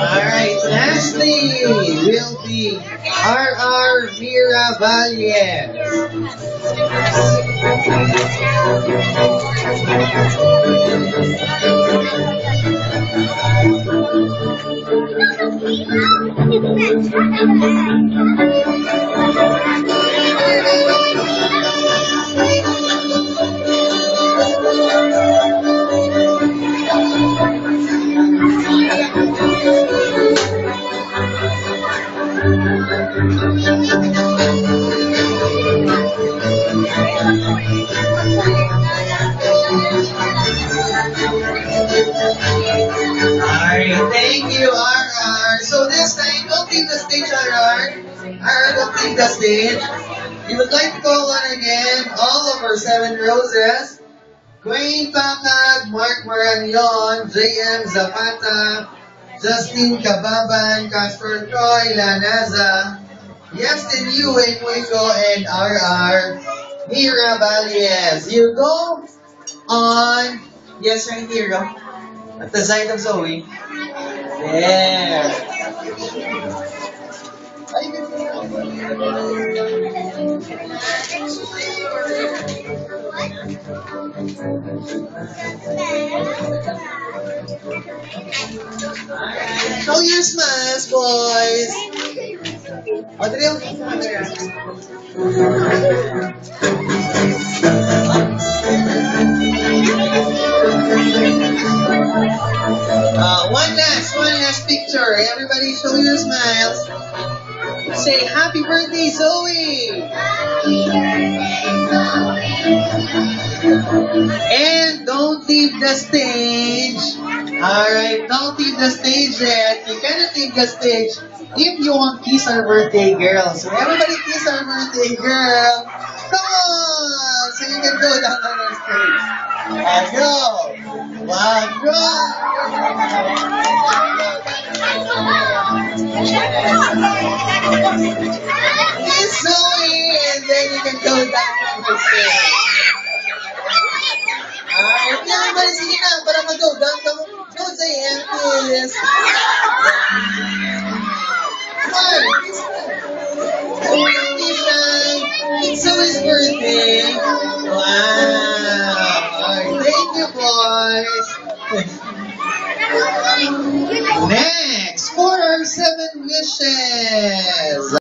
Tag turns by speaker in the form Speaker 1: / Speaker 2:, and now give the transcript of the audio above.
Speaker 1: Alright, lastly will be R.R. Miravalles. Alright, thank you, RR. So this time, don't leave the stage, RR. RR, don't leave the stage. We would like to call on again all of our 7 roses. Queen Papag, Mark Maranion, JM Zapata, Justin Cababan, Castor Troy, Lanaza, Yestin Yue Muico, and RR Miravalles. You go on, yes, right here, at the side of Zoe. There. Show your smiles, boys. Adriel. One last picture. Everybody show your smiles. Say happy birthday, Zoe.
Speaker 2: Happy birthday, Zoe.
Speaker 1: And don't leave the stage. Alright, don't leave the stage yet. You cannot leave the stage if you want to kiss our birthday girl. So everybody kiss our birthday girl. Come on! So you can go down on our stage. And go! One, go! Kiss Zoe, and then you can go down on the stage. Alright, everybody sige na, para mag-go down. Go, JM, please. Come on, kiss na. It's Zoe's birthday. Wow. Alright, thank you, boys. Next, for our 7 wishes.